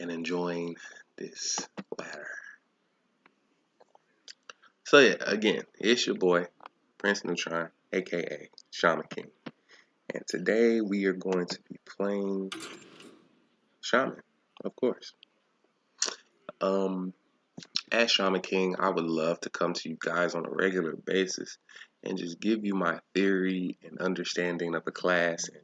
and enjoying this ladder. So yeah, again, it's your boy, Prince Neutron, aka Shaman King. And today we are going to be playing Shaman, of course. As Shaman King, I would love to come to you guys on a regular basis and just give you my theory and understanding of the class and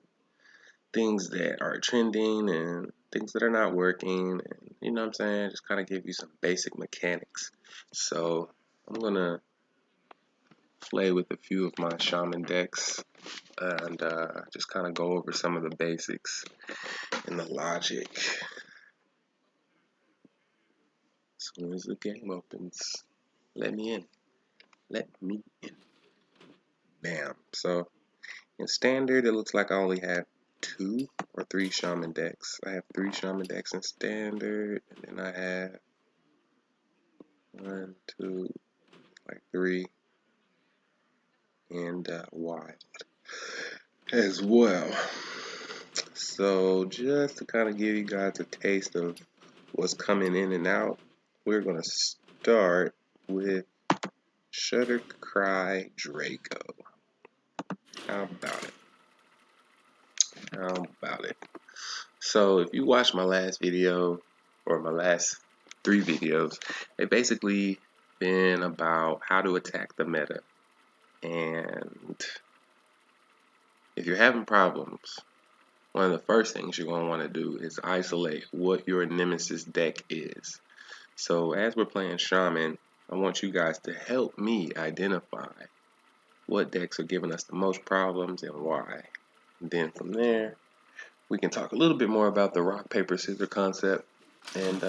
things that are trending and things that are not working, and you know what I'm saying, just kind of give you some basic mechanics. So I'm gonna play with a few of my Shaman decks and just kind of go over some of the basics and the logic. As soon as the game opens, let me in. Let me in. Bam. So in standard, it looks like I only have 2 or 3 Shaman decks. I have 3 Shaman decks in standard, and then I have 1, 2, like 3, and wild as well. So just to kind of give you guys a taste of what's coming in and out, we're gonna start with Shutter Cry Draco. How about it? How about it? So if you watched my last video, or my last 3 videos, they basically been about how to attack the meta. And if you're having problems, one of the first things you're going to want to do is isolate what your nemesis deck is. So as we're playing Shaman, I want you guys to help me identify what decks are giving us the most problems and why. And then from there, we can talk a little bit more about the rock, paper, scissors concept and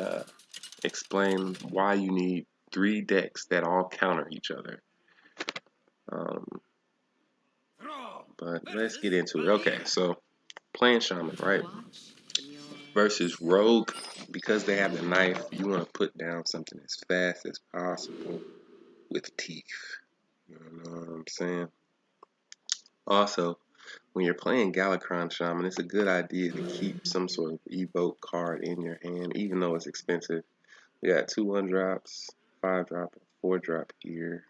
explain why you need 3 decks that all counter each other. But let's get into it. Okay, so playing Shaman, right? Versus Rogue, because they have the knife, you want to put down something as fast as possible with teeth. You know what I'm saying? Also, when you're playing Galakron Shaman, it's a good idea to keep some sort of evoke card in your hand, even though it's expensive. We got 2 1-drops, 5-drop, 4-drop here.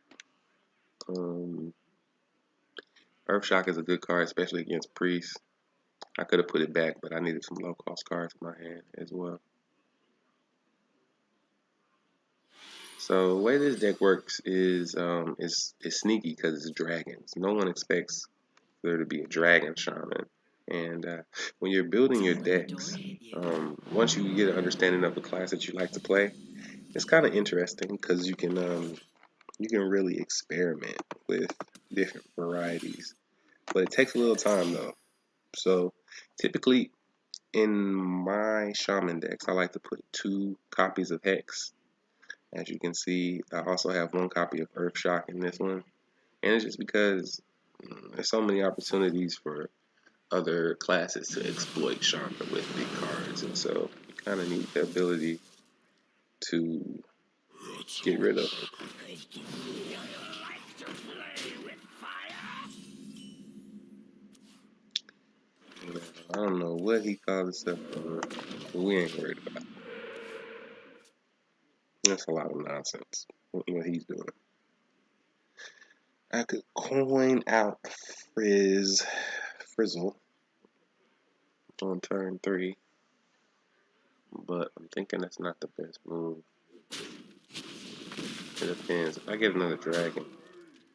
Earthshock is a good card, especially against Priest. I could have put it back, but I needed some low-cost cards in my hand as well. So the way this deck works is sneaky because it's dragons. No one expects there to be a dragon shaman. And when you're building your decks, once you get an understanding of the class that you like to play, it's kind of interesting because you can really experiment with different varieties. But it takes a little time though. So typically in my Shaman decks, I like to put 2 copies of Hex. As you can see, I also have 1 copy of Earthshock in this one. And it's just because there's so many opportunities for other classes to exploit Shaman with big cards. And so you kind of need the ability to get rid of them. I don't know what he called himself, but we ain't worried about it. That's a lot of nonsense, what he's doing. I could coin out Frizzle on turn 3, but I'm thinking that's not the best move. It depends. If I get another dragon,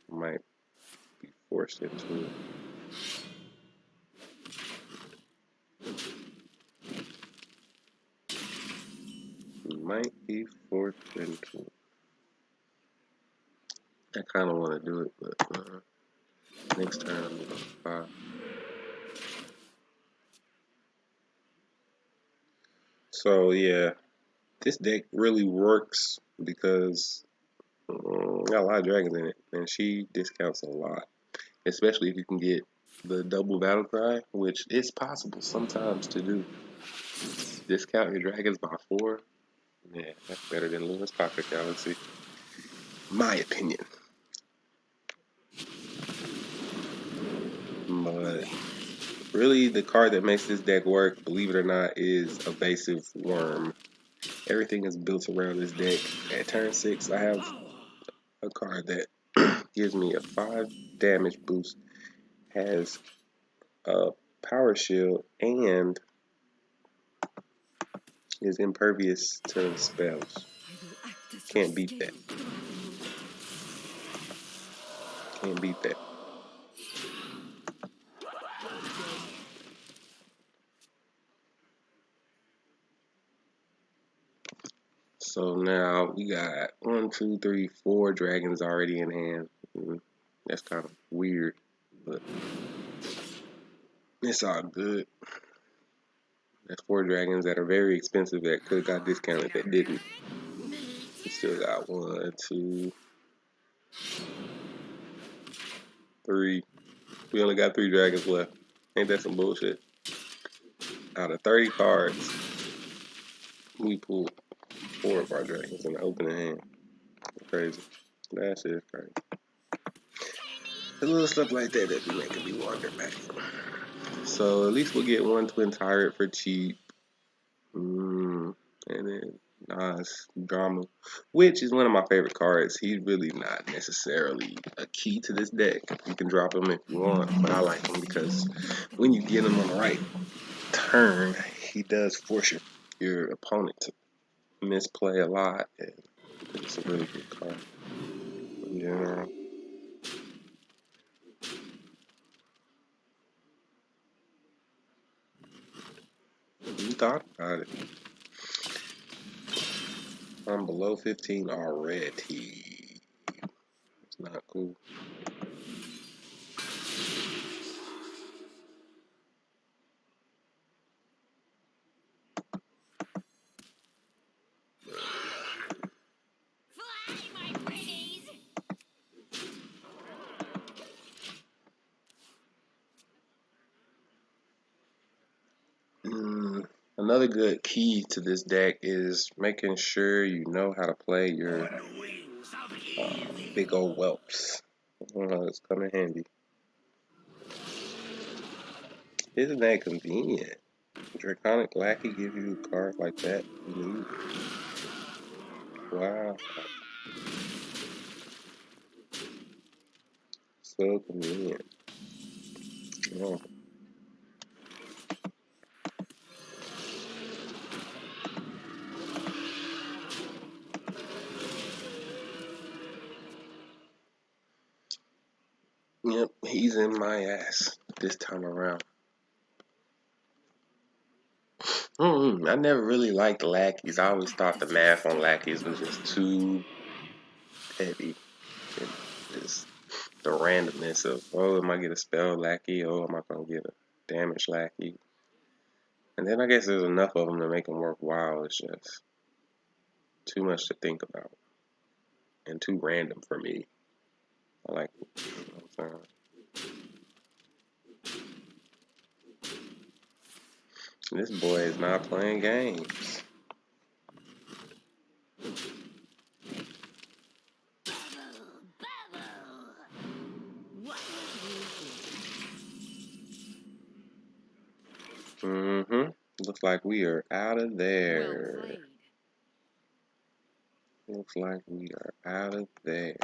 I might be forced into it. Might be forced into it. I kind of want to do it, but next turn I'm going to 5. So yeah, this deck really works because got a lot of dragons in it, and she discounts a lot, especially if you can get the double battle cry, which is possible sometimes to do. Discount your dragons by 4. Yeah, that's better than Luna's Pocket Galaxy. My opinion. But really, the card that makes this deck work, believe it or not, is Evasive Worm. Everything is built around this deck. At turn 6, I have a card that gives me a 5 damage boost, has a power shield, and is impervious to spells. Can't beat that. Can't beat that. So now we got 1, 2, 3, 4 dragons already in hand. That's kind of weird, but it's all good. That's 4 dragons that are very expensive that could have got discounted that didn't. We still got 1, 2, 3. We only got 3 dragons left. Ain't that some bullshit? Out of 30 cards, we pulled 4 of our dragons in the opening hand. Crazy. That shit is crazy. The little stuff like that that be making me wonder back. So at least we'll get 1 twin tyrant for cheap. And then Nas Drama, which is one of my favorite cards. He's really not necessarily a key to this deck. You can drop him if you want, but I like him because when you get him on the right turn, he does force your opponent to misplay a lot. And it's a really good card. Yeah. You thought about it. I'm below 15 already. It's not cool. Another good key to this deck is making sure you know how to play your big old whelps. It's come in handy. Isn't that convenient? Draconic Lackey give you a card like that? Wow. So convenient. Oh. Yep, he's in my ass this time around. I never really liked lackeys. I always thought the math on lackeys was just too heavy. And just the randomness of, oh, am I get a spell lackey? Oh, am I gonna get a damage lackey? And then I guess there's enough of them to make them worthwhile. It's just too much to think about and too random for me. I like it. You know what I'm saying? This boy is not playing games. Looks like we are out of there. Looks like we are out of there.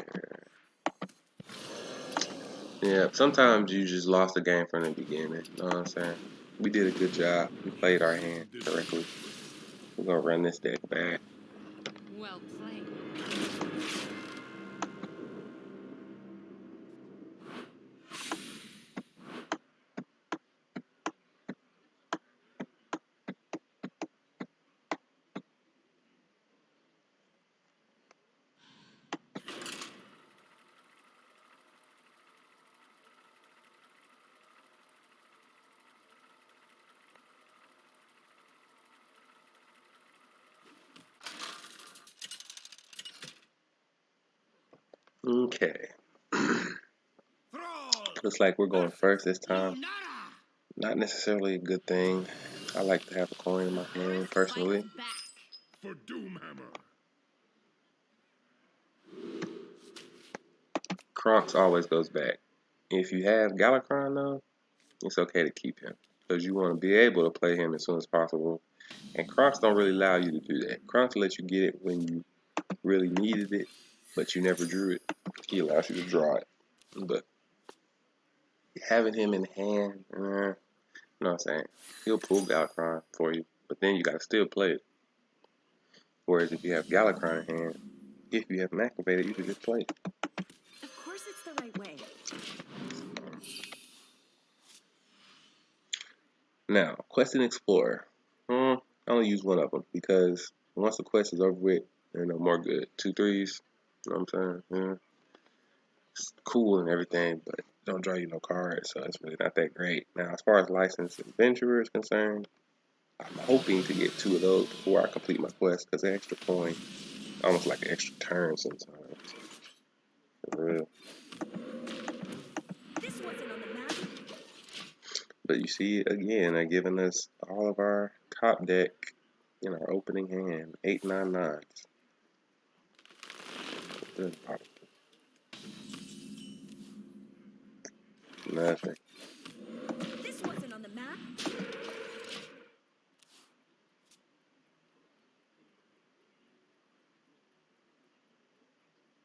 Yeah, sometimes you just lost the game from the beginning. You know what I'm saying? We did a good job. We played our hand correctly. We're gonna run this deck back. Well played. Okay. Looks like we're going first this time. Not necessarily a good thing. I like to have a coin in my hand personally. For Doomhammer. Kronks always goes back. If you have Galakron though, it's okay to keep him because you want to be able to play him as soon as possible And Kronks don't really allow you to do that. Kronks lets you get it when you really needed it, but you never drew it. He allows you to draw it. But having him in hand, you know what I'm saying? He'll pull Galakron for you, but then you gotta still play it. Whereas if you have Galakron in hand, if you have him activated, you can just play it. Of course it's the right way. Now, Quest and Explorer. I only use one of them because once the quest is over with, they're no more good. 2 threes, you know what I'm saying? Yeah. It's cool and everything, but don't draw you no cards, so it's really not that great. Now, as far as licensed adventurer is concerned, I'm hoping to get 2 of those before I complete my quest because the extra coin, almost like an extra turn sometimes. For real. This wasn't on the map. But you see, again, they're giving us all of our top deck in our opening hand, 8, 9, 9s. Good pop. Nothing. This wasn't on the map.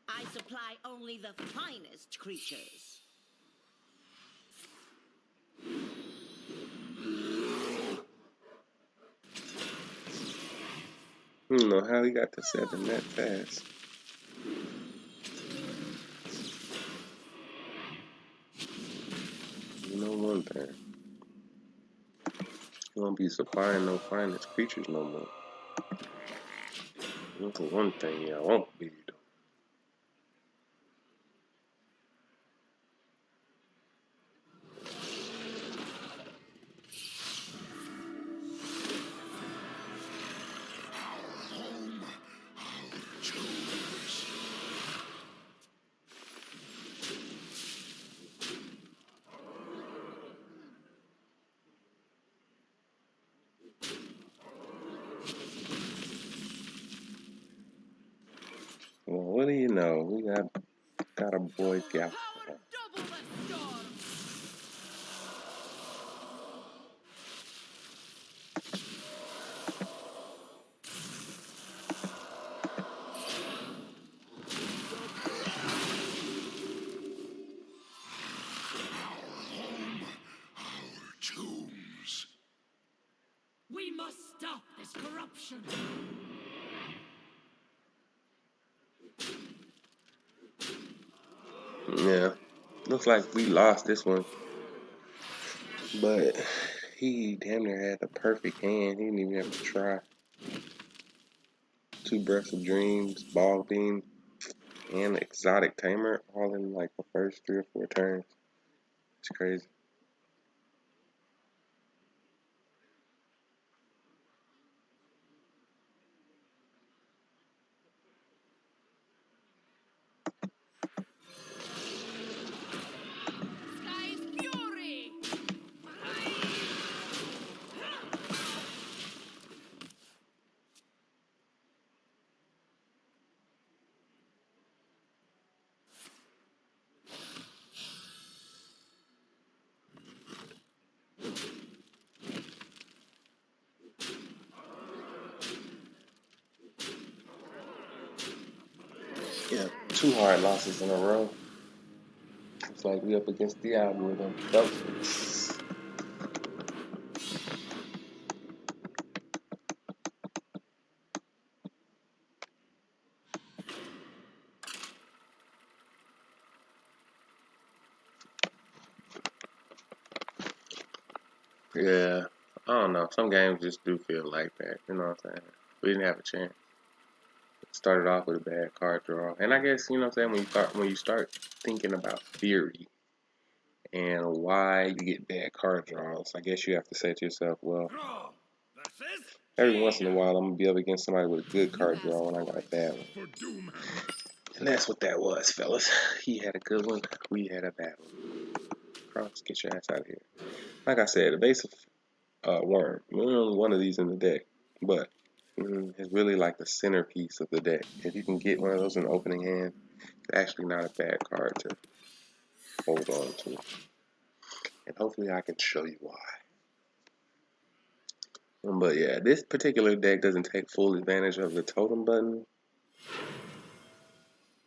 I supply only the finest creatures. I don't know how he got to 7 that fast. You know one thing. You won't be supplying no finest creatures no more. That's one thing I won't be though. Well, what do you know? We got a boy Gap. Double the storm. Tombs. We must stop this corruption. Yeah. Looks like we lost this one. But he damn near had the perfect hand. He didn't even have to try. 2 Breaths of Dreams, Ball Beam, and Exotic Tamer all in like the first 3 or 4 turns. It's crazy. Sky's fury. Yeah, 2 hard losses in a row. It's like we up against the algorithm. Folks. Yeah, I don't know. Some games just do feel like that. You know what I'm saying? We didn't have a chance. Started off with a bad card draw, and I guess you know what I'm saying when you start thinking about theory and why you get bad card draws. I guess you have to say to yourself, well, Draw. Versus every once in a while I'm gonna be up against somebody with a good card draw when I got a bad one. for Doomhammer. And that's what that was, fellas. He had a good one. We had a bad one. Cross, get your ass out of here. Like I said, a base of worm. We only one of these in the deck, but it's really like the centerpiece of the deck. If you can get one of those in the opening hand, it's actually not a bad card to hold on to. And hopefully I can show you why. But yeah, this particular deck doesn't take full advantage of the totem button.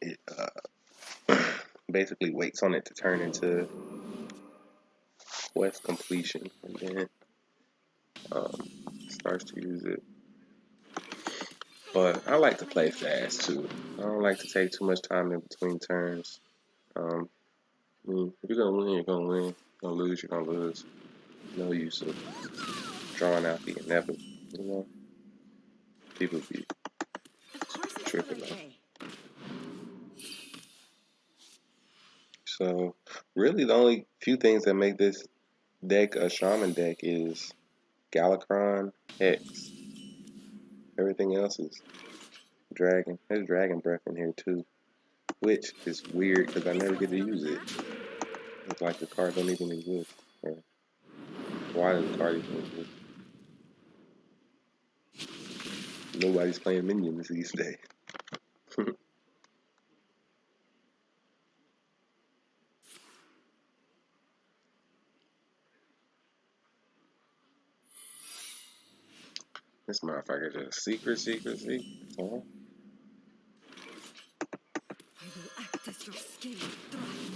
It basically waits on it to turn into quest completion, and then starts to use it. But I like to play fast too. I don't like to take too much time in between turns. If you're gonna win, you're gonna win. If you're gonna lose, you're gonna lose. No use of drawing out the inevitable. You know, people be Of course it's tripping out. okay. So really, the only few things that make this deck a shaman deck is Galakron, Hex. Everything else is dragon. There's dragon breath in here too, which is weird because I never get to use it. It's like the card don't even exist. Or why does the card even exist? Nobody's playing minions these days. This motherfucker just secret. Huh? I will act as your scaled dragon.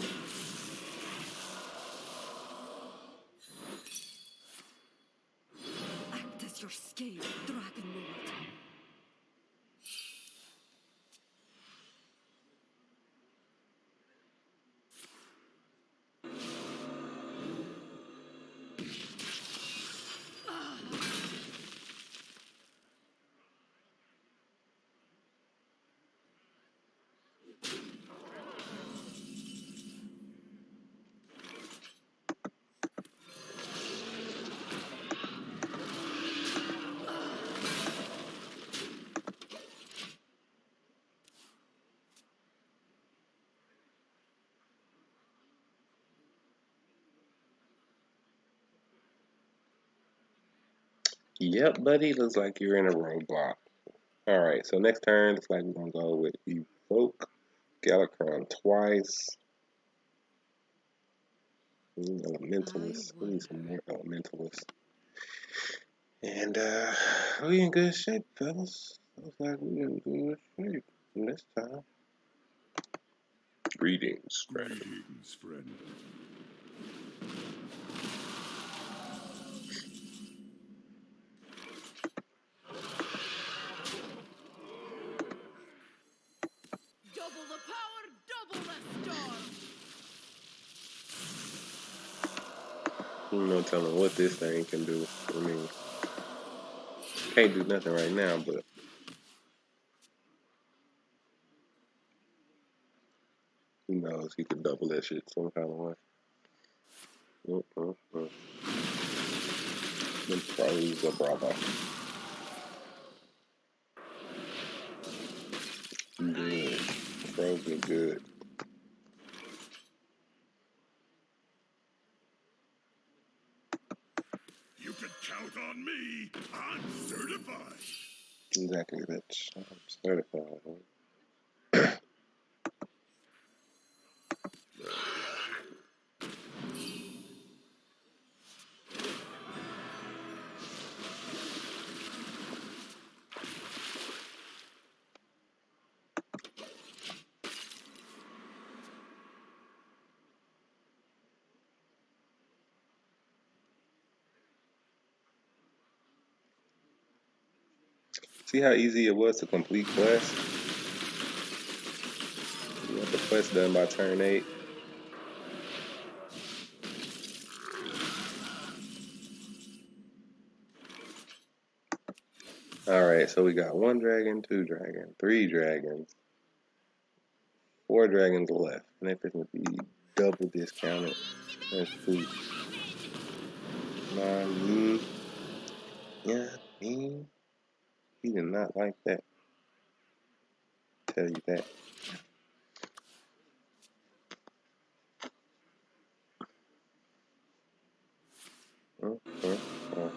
Act as your scaled dragon lord. Yep, buddy. Looks like you're in a roadblock. Alright, so next turn, looks like we're gonna go with Evoke Galakron twice. Elementalist. We need some more Elementalists. And we in good shape, fellas. Looks like we in good shape this time. Greetings, friend. Greetings, friend. Double the power, double the storm. No telling what this thing can do. I mean, can't do nothing right now, but who knows? He could double that shit some kind of way. The pros are bravo. Good. Pros are good. You can count on me. I'm certified. Exactly, bitch. I'm certified. See how easy it was to complete quests? You got the quest done by turn 8. Alright, so we got 1 dragon, 2 dragon, 3 dragons, 4 dragons left. And they're going to be double discounted. That's food. Yeah, he did not like that. Tell you that. Uh, uh, uh.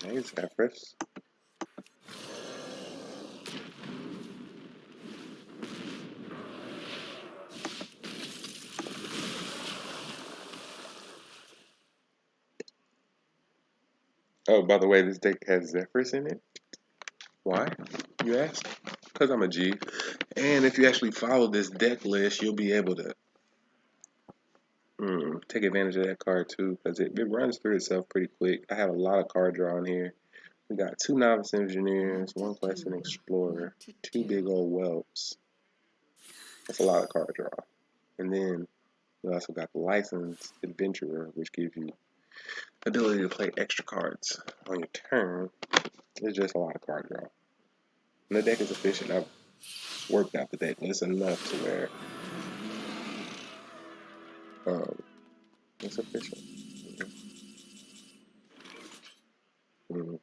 Hey, Zephyrus. Oh, by the way, this deck has Zephyrus in it. Why, you ask? Because I'm a G. And if you actually follow this deck list, you'll be able to take advantage of that card too, because it runs through itself pretty quick. I have a lot of card draw in here. We got 2 Novice Engineers, 1 Questing Explorer, 2 big old whelps. That's a lot of card draw. And then we also got the Licensed Adventurer, which gives you the ability to play extra cards on your turn. It's just a lot of card draw. And the deck is efficient. I've worked out the deck list enough to where it's efficient. Mm-hmm.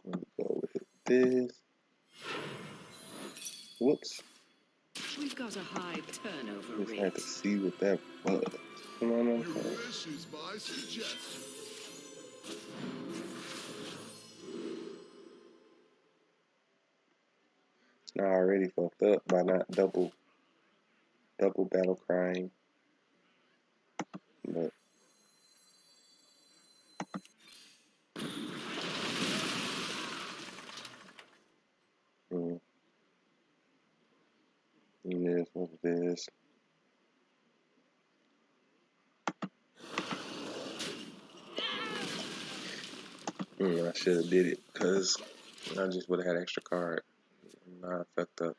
Let me go with this. Whoops. We've got a high turnover Just rate. had to see what that was. You know what I'm saying? Your wish is my suggestion. I already fucked up by not double battle crying. But it is what it is. I should have did it because I just would have had extra card. Nah, I fucked up.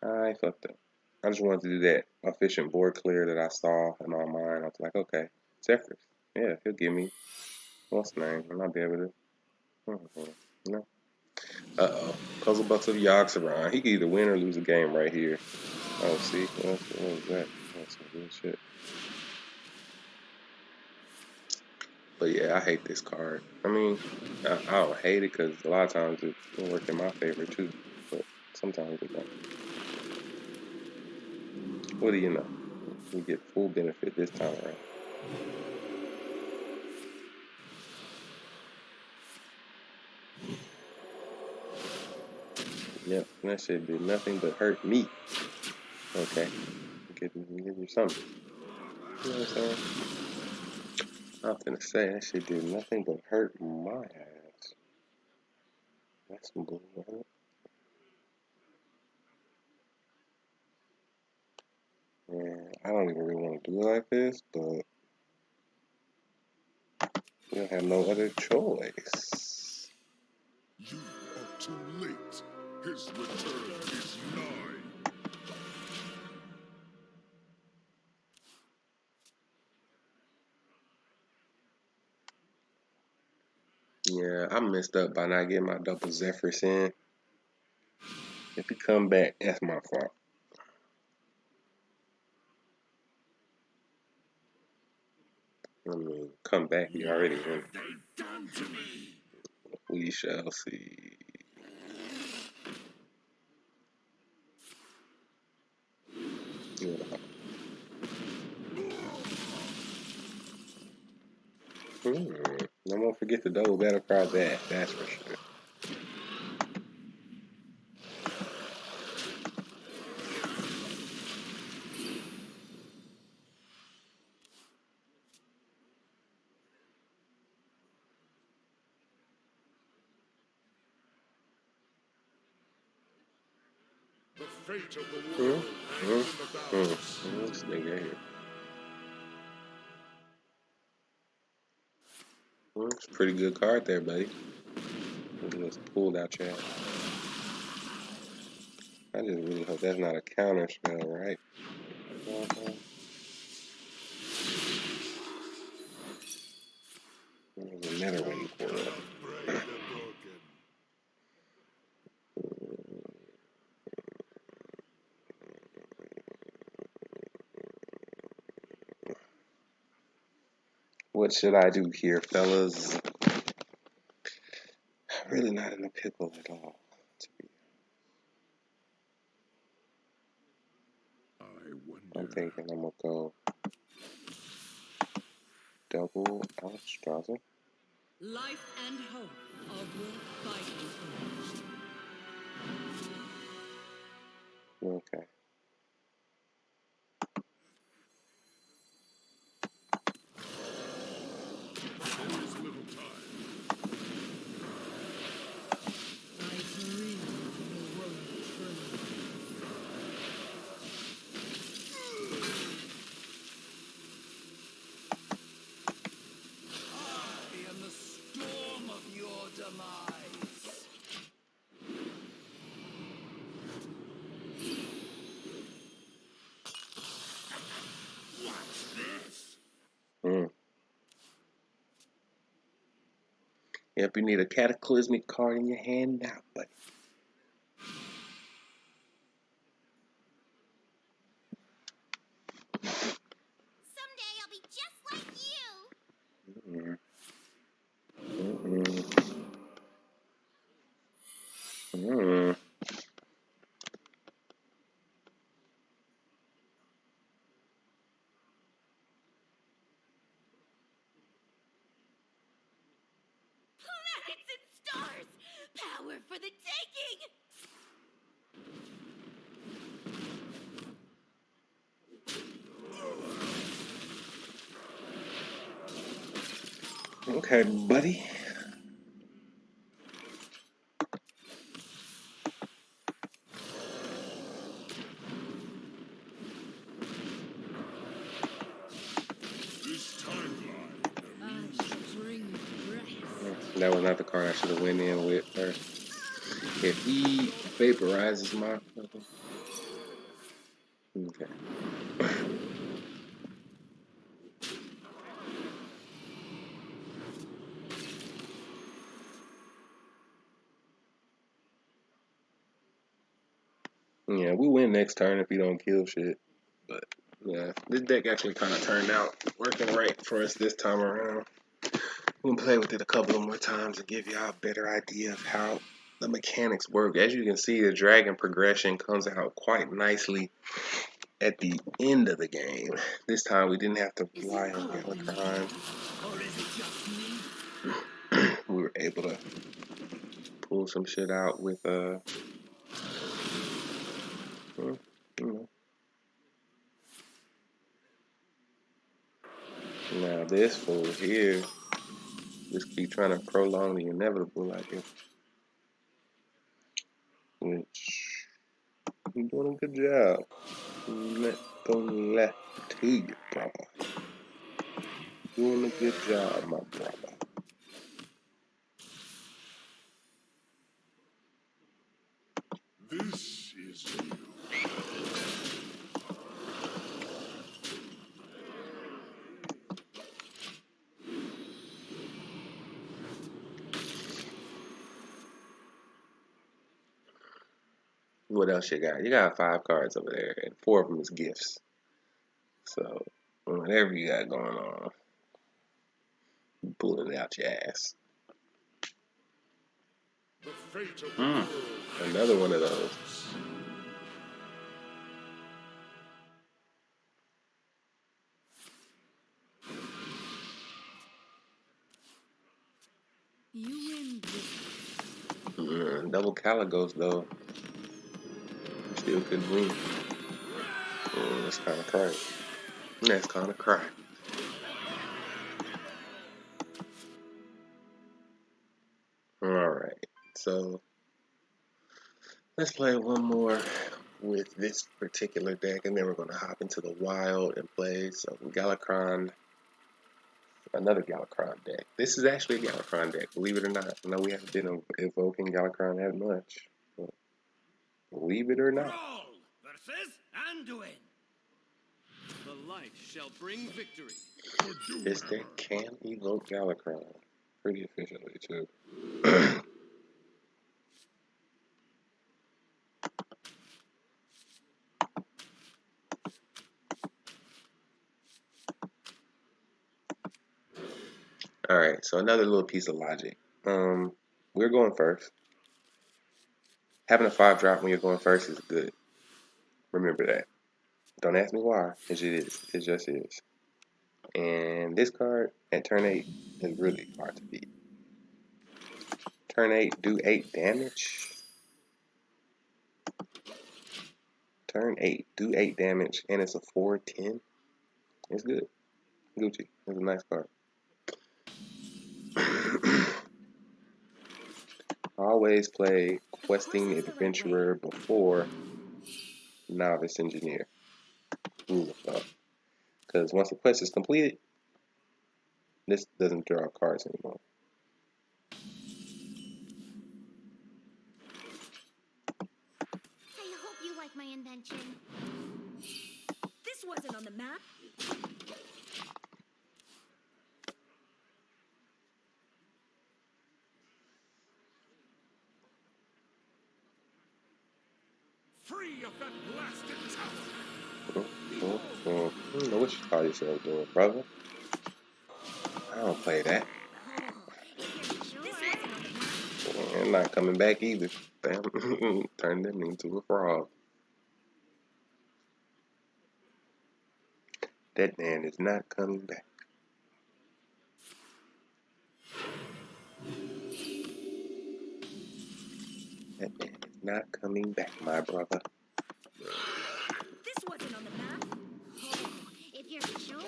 I fucked up. I just wanted to do that efficient board clear that I saw in my mind. I was like, okay, Zephyrus. Yeah, he'll give me what's the name, and I'll be able to. No. Uh-oh. Puzzle Bucks of Yoxaron. He can either win or lose a game right here. Oh, see? What was that? That's some good shit. But yeah, I hate this card. I mean, I don't hate it because a lot of times it will work in my favor too. But sometimes it don't. What do you know? You get full benefit this time around. Yep, that shit did nothing but hurt me. Okay, give you something. You know what I'm saying? I was gonna say that shit did nothing but hurt my ass. That's some bull, right? Man, I don't even really want to do it like this, but we don't have no other choice. You are too late. His return is nigh. Yeah, I messed up by not getting my double Zephyrus in. If he come back, that's my fault. I mean, come back, he already won. Done to me. We shall see. Yeah. I won't forget the double battle cry back, that's for sure. The fate of the world hangs in the balance. This nigga here. It's a pretty good card there, buddy. Just pulled out your ass. I just really hope that's not a counter spell, right? There's a Netherwing Coil. Break the broken. What should I do here, fellas? I'm really not in a pickle at all. I I'm wonder. thinking I'm gonna go double Alstraza. Life and hope are worth fighting for. Okay. There is little time. I dream of heroic true. I am the storm of your demise. What's this? Mm. Yep, you need a cataclysmic card in your hand now, buddy. Someday I'll be just like you. Mm. Mm. Planets and stars! Power for the taking! Okay, buddy. This timeline. I shall bring rest. That was not the card I should have went in with first. If he vaporizes my okay. Yeah, we win next turn if he don't kill shit. But yeah, this deck actually kind of turned out working right for us this time around. We'll play with it a couple of more times and give y'all a better idea of how the mechanics work. As you can see, the dragon progression comes out quite nicely at the end of the game. This time we didn't have to Is rely it on cold in Galakrond. here? Or is it just me? We were able to pull some shit out with you know. Now this fool here just keep trying to prolong the inevitable, I guess. Which you're doing a good job. Left to you, brother. Doing a good job, my brother. This is you. What else you got? You got 5 cards over there, and 4 of them is gifts. So, whatever you got going on, you pulling it out your ass. The fate of the world. Another one of those. You win this. Double Caligos, though. Still couldn't win. That's kind of crazy. That's kind of crazy. Alright, so let's play one more with this particular deck, and then we're going to hop into the wild and play some Galakrond, another Galakrond deck. This is actually a Galakrond deck, believe it or not. I know we haven't been evoking Galakrond that much, but believe it or not. Brawl versus Anduin. The light shall bring victory. This deck can evoke Galakrond pretty efficiently, too. Alright, so another little piece of logic. We're going first. Having a 5-drop when you're going first is good. Remember that. Don't ask me why. It just is. And this card at turn 8 is really hard to beat. Turn 8, do 8 damage. Turn 8, do 8 damage, and it's a 4/10. It's good. Gucci. It's a nice card. Always play Questing Adventurer before Novice Engineer. Rule of thumb. Because once the quest is completed, this doesn't draw cards anymore. I hope you like my invention. This wasn't on the map. Free of that blasted tower! I don't know what you call yourself doing, brother. I don't play that. This wasn't on the map. I'm not coming back either. Damn. Turn them into a frog. That man is not coming back. That man is not coming back, my brother. This wasn't on the map. Oh, if you're sure.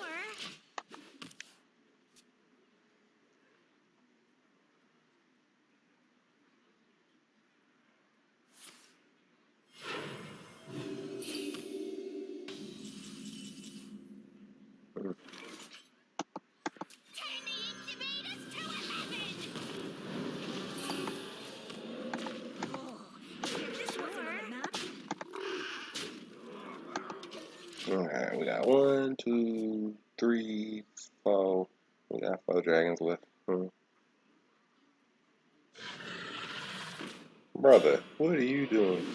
Turn the incubators to 11! Oh, this wasn't on the map. Alright, we got 1, 2, 3, 4. We got 4 dragons left. Brother, what are you doing,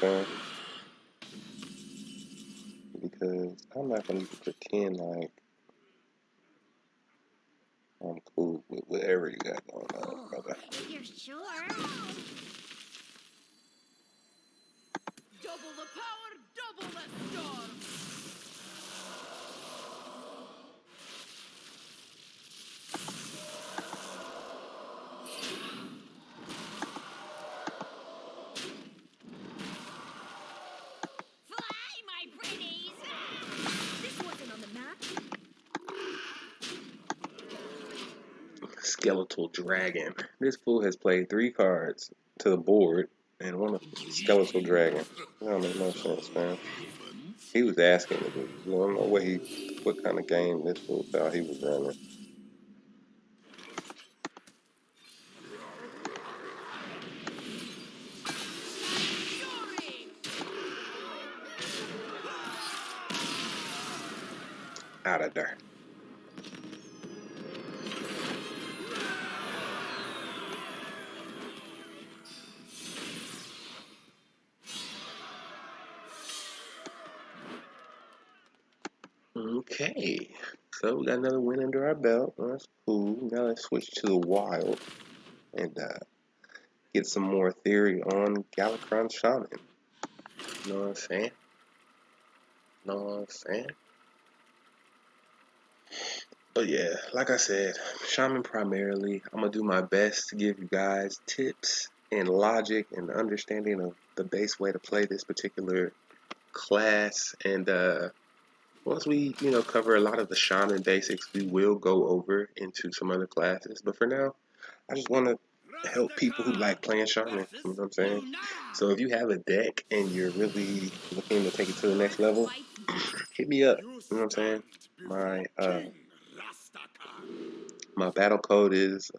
fam? Because I'm not gonna even pretend like I'm cool with whatever you got going on, brother. If you're sure. Double the power, double the storm. Fly, my pretties! This wasn't on the map. Skeletal Dragon. This fool has played 3 cards to the board and won a Skeletal Dragon. That don't make no sense, man. He was asking me. I don't know what kind of game this fool thought he was running. Fury! Out of there. Okay. So we got another win under our belt. That's cool. Now let's switch to the wild and get some more theory on Galakron Shaman. You know what I'm saying? Know what I'm saying? But yeah, like I said, Shaman primarily. I'm gonna do my best to give you guys tips and logic and understanding of the base way to play this particular class. And once we, cover a lot of the Shaman basics, we will go over into some other classes. But for now, I just want to help people who like playing Shaman. You know what I'm saying? So if you have a deck and you're really looking to take it to the next level, hit me up. You You know what I'm saying? stand before King Rastakhan. My battle code is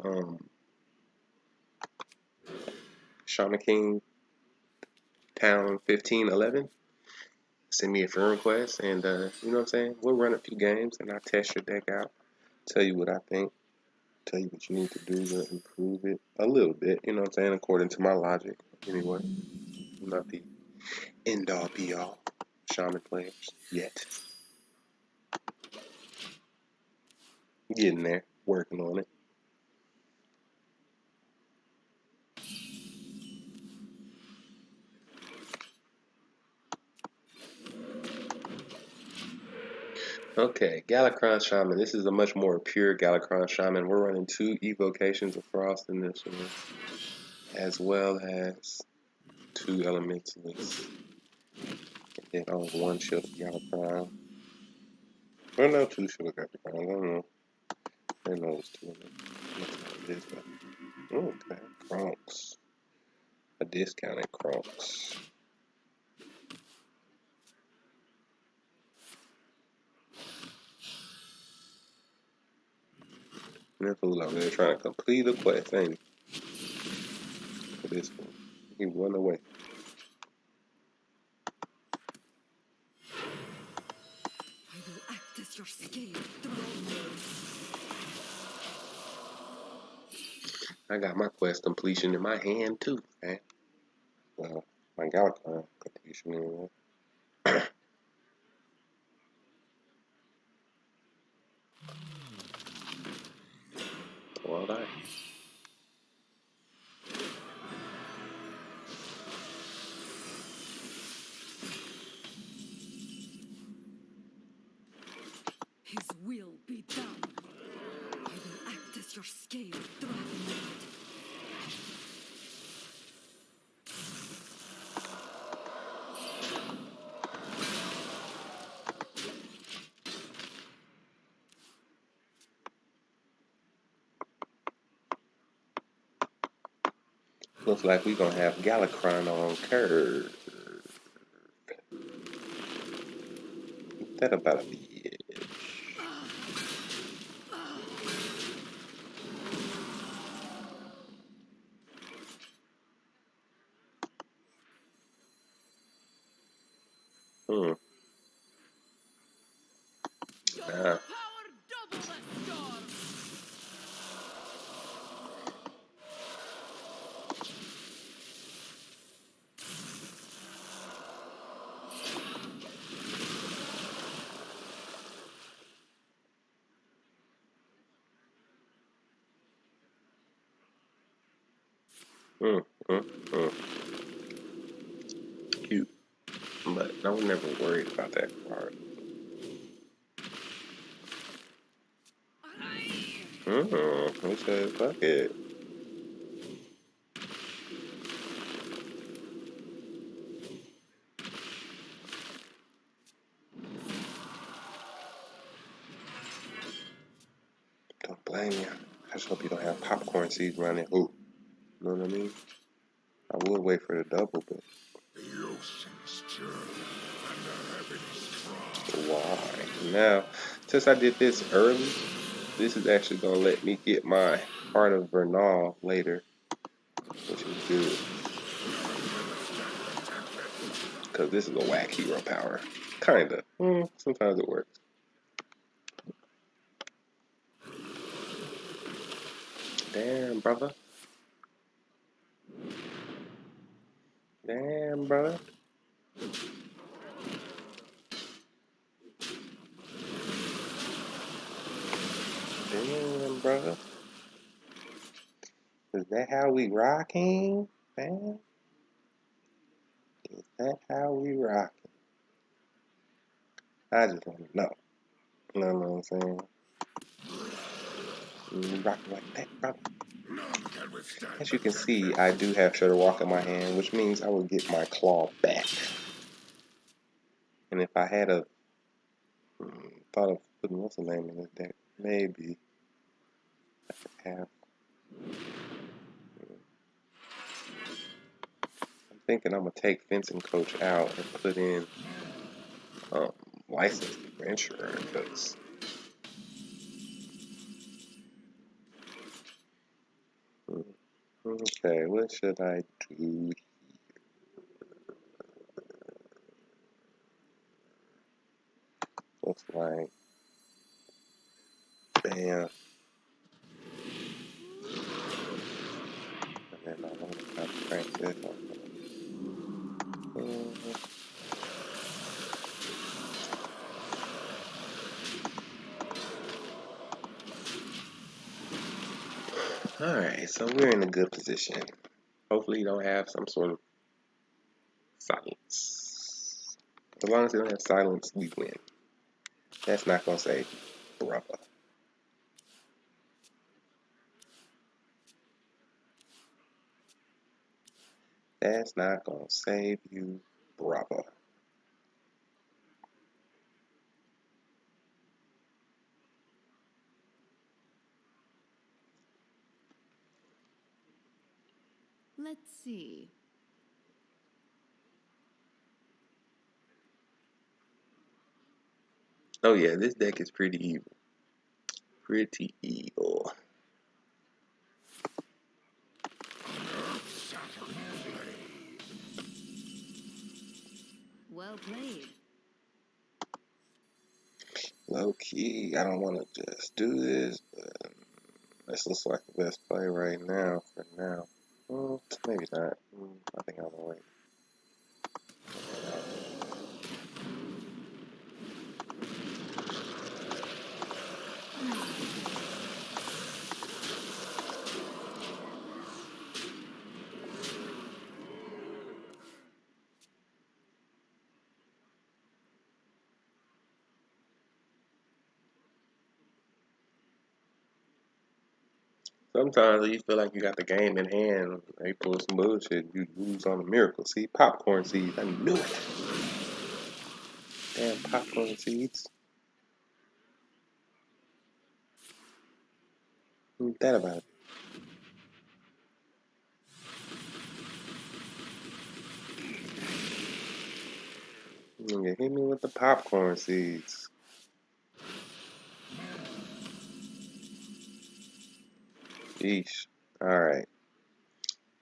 Shaman King Town 1511. Send me a friend request, and you know what I'm saying? We'll run a few games, and I'll test your deck out. Tell you what I think. Tell you what you need to do to improve it a little bit. You know what I'm saying? According to my logic, anyway. I'm not the end all be all Shaman players yet. Getting there, working on it. Okay, Galakron Shaman. This is a much more pure Galakron Shaman. We're running 2 evocations of Frost in this one, as well as 2 Elementalists. And then only 1 Shield of Galakron. Well, no, 2 Shield of Galakron. I don't know. I didn't know it was 2 of them. Looks like it is, but... Okay, Kronks. A discounted Kronks. And that fool over there trying to complete the quest, ain't he? For this one. He run away. I will act as your scale throne. I got my quest completion in my hand too, man. Well, my Galakron completion anyway. Well, I. His will be done. I will act as your scale dragon. Looks like we're gonna have Galakron on curve. That about a bitch. Hmm. Nah. Power double the storm! Hmm. Hmm. Hmm. Cute. But I was never worried about that part. Who said fuck it? Don't blame you. I just hope you don't have popcorn seeds around that hoop. You know what I mean? I would wait for the double, but The oceans churn and the heavens cry. why? Now, since I did this early, this is actually gonna let me get my Heart of Vernal later, which is good. Because this is a whack hero power. Kinda. Sometimes it works. Damn, brother. Damn, brother. Damn, brother. Is that how we rocking, man? Is that how we rocking? I just want to know. You know what I'm saying? We rocking like that, brother. None can withstand As the you can see, tempest. I do have Shudder Walk in my hand, which means I will get my claw back. And if I had a thought of putting what's the name in this deck, maybe I could have. I'm thinking I'm gonna take Fencing Coach out and put in um, Licensed Adventurer, because okay, what should I do? Looks like bam, and then I want to kind of crank this up. Alright, so we're in a good position. Hopefully you don't have some sort of silence. As long as you don't have silence, we win. That's not gonna save you, brother. That's not gonna save you, brother. Let's see. Oh yeah, this deck is pretty evil. Pretty evil. Well played. Low key, I don't want to just do this, but this looks like the best play right now for now. Well, maybe not. I think I'm gonna wait. Sometimes you feel like you got the game in hand. They pull some bullshit. You lose on a miracle. See, popcorn seeds. I knew it. Damn popcorn seeds. Who's that about? Nigga, hit me with the popcorn seeds. Yeesh. Alright.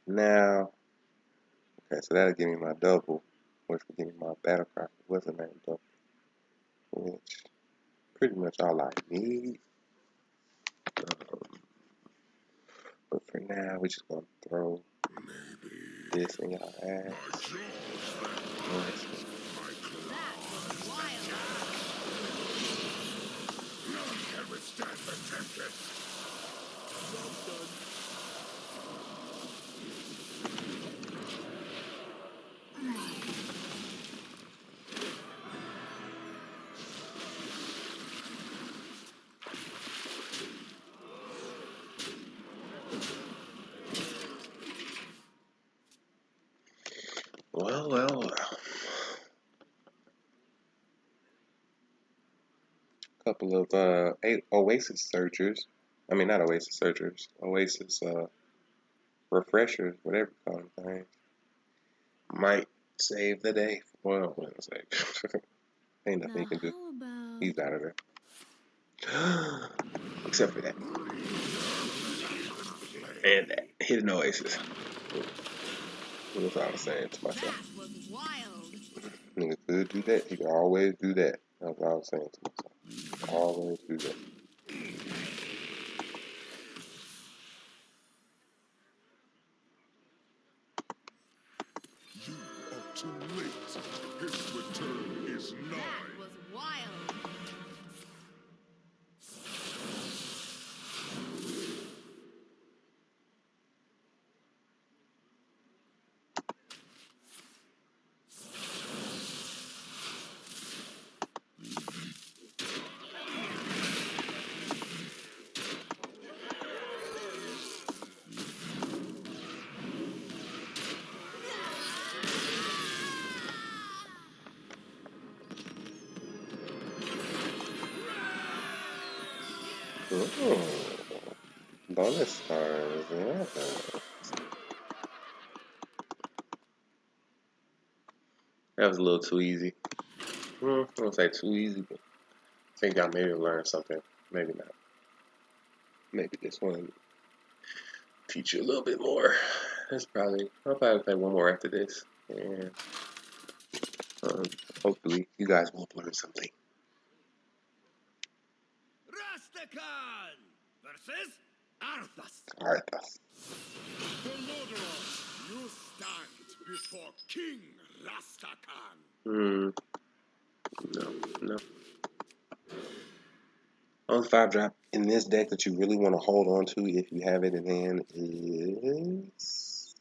Now, okay, so that'll give me my double, which will give me my battle cry. What's the name? Double. Which, pretty much all I need. But for now, we're just gonna throw this in y'all ass. That was wild. None can withstand the tempest. Well, well, well. Couple of Oasis searchers. I mean, not Oasis searchers. Oasis refreshers, whatever you call them things. Might save the day. Well, I'm save. Ain't nothing Now you can do. how about He's out of there. Except for that. And that. Hit an Oasis. That's all I was saying to myself. that was wild. Nigga could do that. He could always do that. That's what I was saying to myself. Always do that. You are too late. His return is nigh. That was wild. Bonus stars, yeah. That was a little too easy. I don't say too easy, but I think y'all maybe learned something. Maybe not. Maybe this one teach you a little bit more. I'll probably play one more after this, and um, hopefully you guys will learn something. Rastakan versus Arthas. Arthas. Belodros, you stand before King Rastakan. No, no. Only 5-drop in this deck that you really want to hold on to if you have it in hand is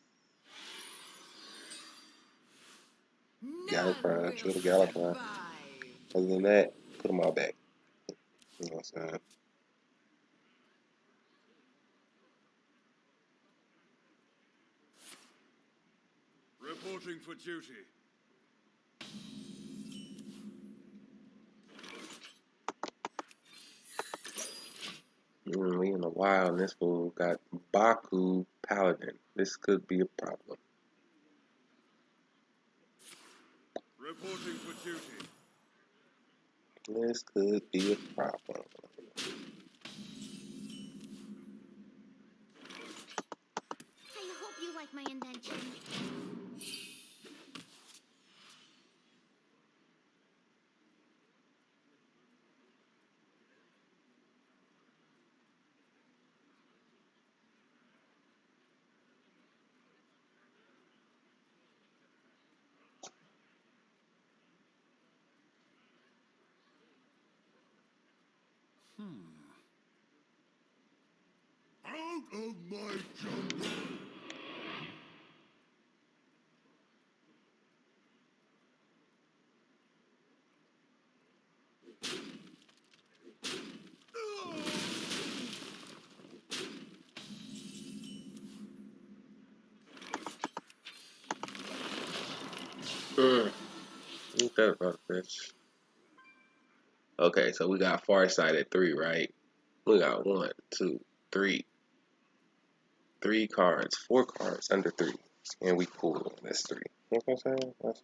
None Galakrond. will Show the Galakrond. survive. Other than that, put them all back. You know what I'm saying? Reporting for duty. We in the wild, and this fool got Baku Paladin. This could be a problem. Reporting for duty. This could be a problem. I hope you like my invention. Out of my jungle! Ain't that about this? Okay, so we got Farsight at 3, right? We got 1, 2, 3. 3 cards, 4 cards under 3. And we cool. That's 3. You know what I'm saying? That's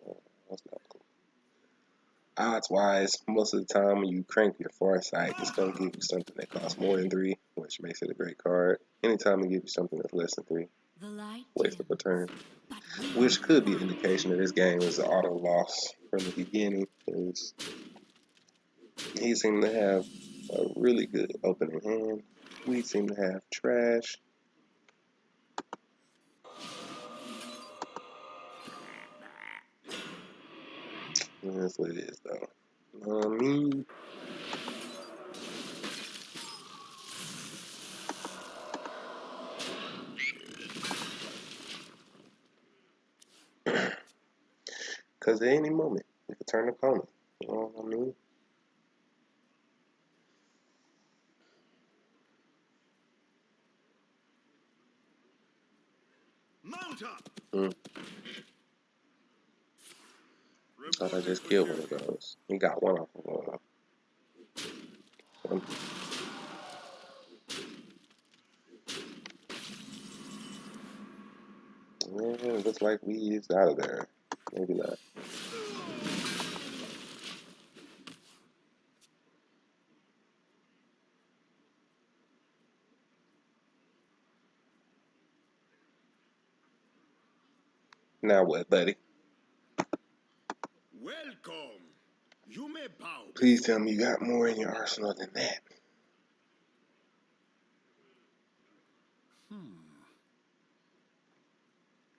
not cool. Odds wise, most of the time when you crank your Farsight, it's going to give you something that costs more than 3, which makes it a great card. Anytime it gives you something that's less than 3, The light waste of a turn. but we Which could be an indication that this game is an auto loss from the beginning, because he seemed to have a really good opening hand. We seem to have trash. And that's what it is, though. You know what I mean? Because at any moment, we could turn the corner. You know what I mean? Mount up. Thought I Reporting just for killed one duty. of those. He got one off of him. Yeah, looks like we is out of there. Maybe not. Now what, buddy? Welcome. You may bow Please before tell me you got more in your arsenal than that.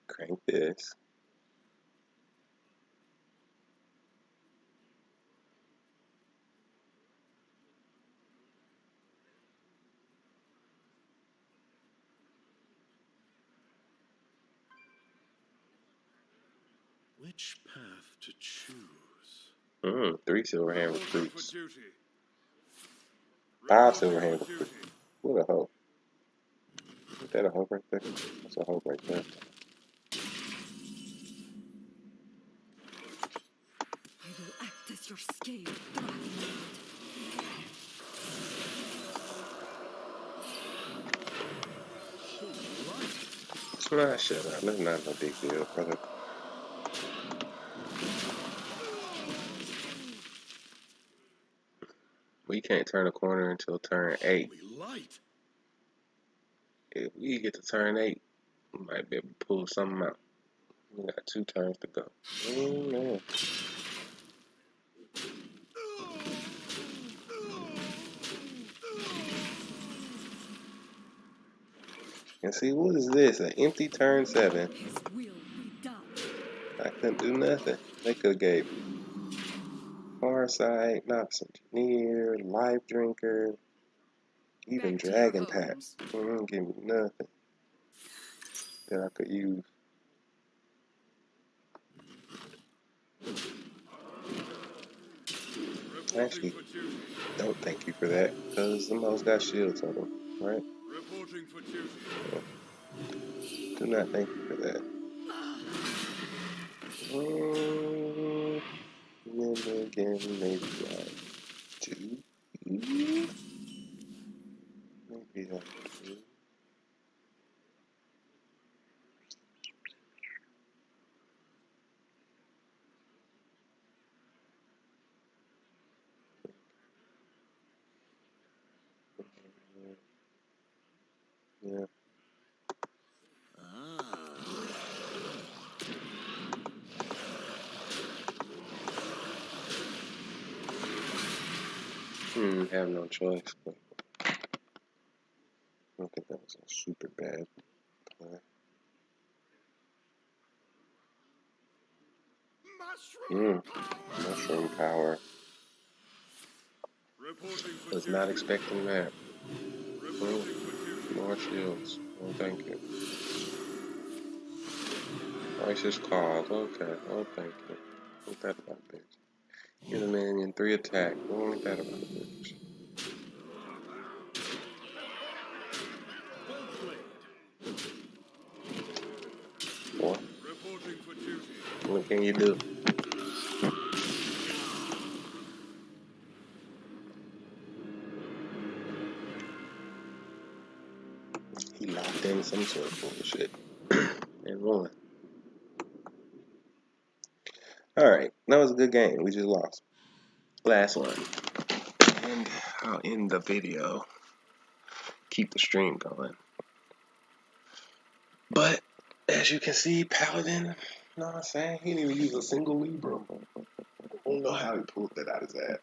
Crank this. which path to choose. 3 silver hand Reporting for recruits. duty. 5 Reporting silver hand for recruits. duty. What a hope. Is that a hope right there? That's a hope right there. I will act as your scale, dragon. Nah, shut up. That's not no big deal, brother. We can't turn a corner until turn 8. Holy light. If we get to turn 8, we might be able to pull something out. We got 2 turns to go. Man. And see, what is this? An empty turn 7. His will be done. I couldn't do nothing. They could have gave me Farsight, Novice Engineer, Life Drinker, even Back to your Dragon Pack. homes. Give me nothing that I could use. Actually, don't thank you for that, because the most got shields on them, right? Reporting for duty. Do not thank you for that. Then again, maybe I do. Maybe I do. Yeah. Have no choice, but I don't think that was a super bad play. Mushroom power. Reporting for Was duty. not expecting that. Reporting for duty. More shields. Oh, thank you. Righteous cause. Okay. Oh, thank you. Ain't that about a bitch? Give the minion 3 attack. Oh, ain't that about a bitch? Well played. What? Reporting for duty. What can you do? He locked in some sort of bullshit and won. Alright, that was a good game. We just lost. Last one. And I'll end the video. Keep the stream going. But, as you can see, Paladin, you know what I'm saying? He didn't even use a single Libra. I don't know how he pulled that out of his ass.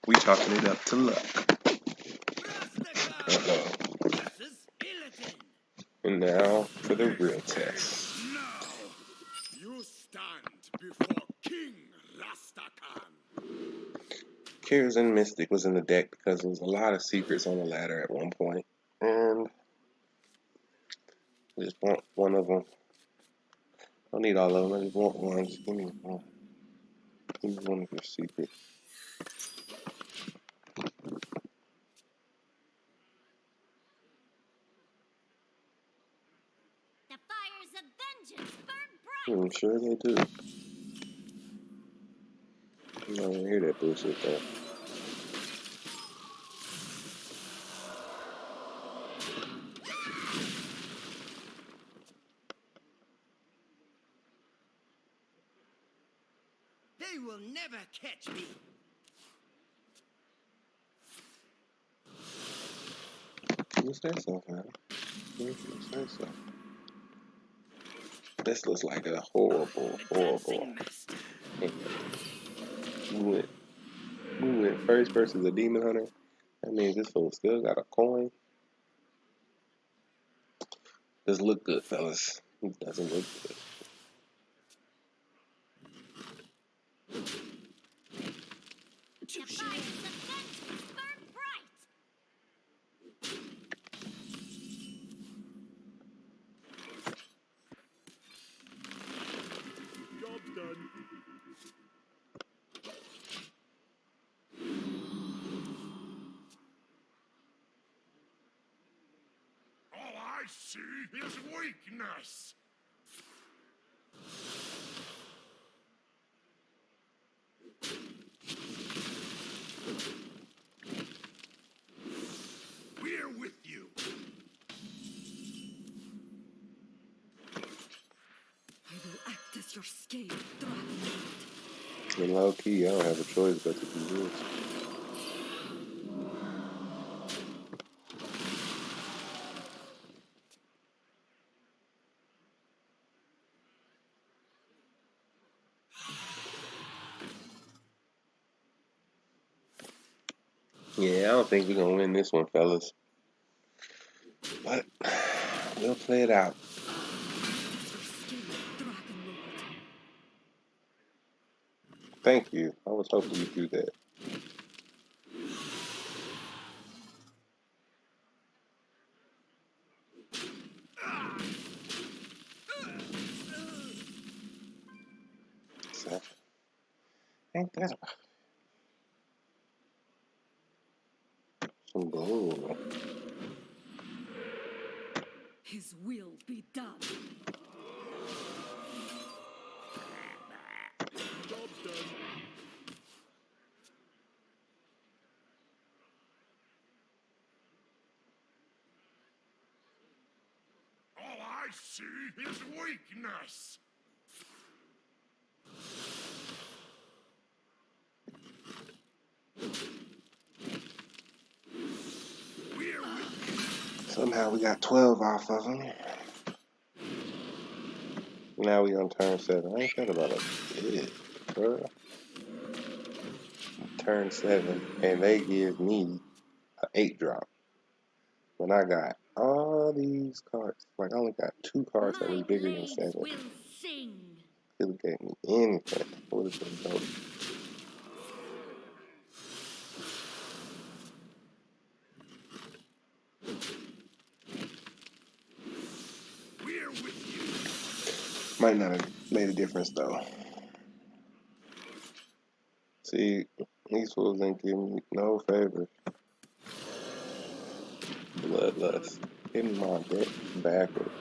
We chalking it up to luck. Uh-oh. Versus Illidan. And now for the real test. Now, you stand before King Rastakan. Curious Mystic was in the deck because there was a lot of secrets on the ladder at one point. And I just want one of them. I don't need all of them. I just want one. Just give me one. Give me one of your secrets. The fires of vengeance burn bright. I'm sure they do. I don't hear that bullshit though. They will never catch me. You say so, man. You say so. This looks like a horrible, horrible hand. We went first versus a demon hunter. That means this fool still got a coin. Doesn't look good, fellas. It doesn't look good. The fires of vengeance burn bright. Job's done. All I see is weakness. We're with you. I will act as your scale, Dragon. And low key, I don't have a choice but to do this. Yeah, I don't think we're gonna win this one, fellas. But we'll play it out. Thank you. I was hoping you'd do that. Ain't that some gold? His will be done. Job's done. All I see is weakness. We're with Somehow we got 12 off of them. Now we on turn 7. I ain't that about a bit, bro. Turn 7, and they give me an 8 drop. When I got all these cards, like I only got 2 cards that was My bigger than blades 7. will sing. Could have gave me anything. Would have been dope. we're with you. Might not have made a difference though. See, these fools ain't giving me no favor. Bloodlust. Hitting my deck backwards.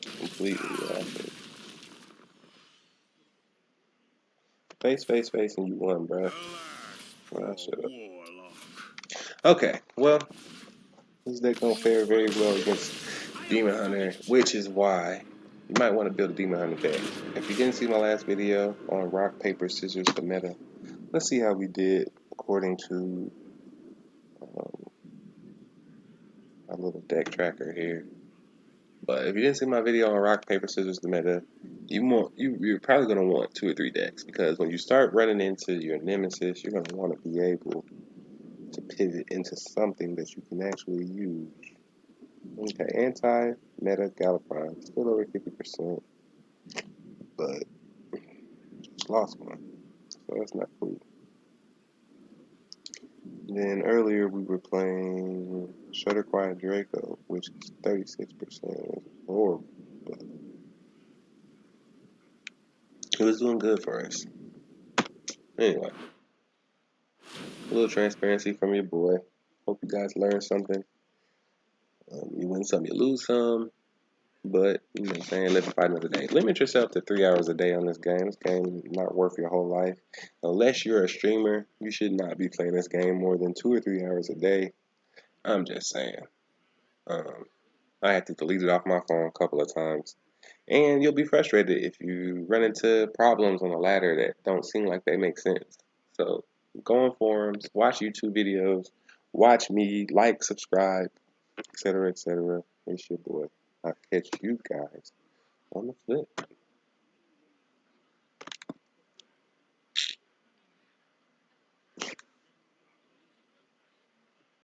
Completely backwards. Face, and you won, bruh. Alas, Well, poor shut up. warlock. Okay, well, this deck don't fare very well against Demon Hunter, which is why you might want to build a Demon Hunter deck. If you didn't see my last video on rock, paper, scissors, the meta, let's see how we did according to my little deck tracker here. But if you didn't see my video on rock, paper, scissors, the meta, you're probably gonna want 2 or 3 decks, because when you start running into your nemesis, you're gonna want to be able to pivot into something that you can actually use. Okay, anti-meta Gallifrey, still over 50%, but just lost one, so that's not cool. Then earlier we were playing Shutter Quiet Draco, which is 36%, which is horrible, but it was doing good for us. Anyway, a little transparency from your boy. Hope you guys learned something. You win some, you lose some. But, you know what I'm saying, live and fight another day. Limit yourself to 3 hours a day on this game. This game is not worth your whole life. Unless you're a streamer, you should not be playing this game more than 2 or 3 hours a day. I'm just saying. I had to delete it off my phone a couple of times. And you'll be frustrated if you run into problems on the ladder that don't seem like they make sense. So go on forums, watch YouTube videos, watch me, like, subscribe, etc., etc. It's your boy. I'll catch you guys on the flip.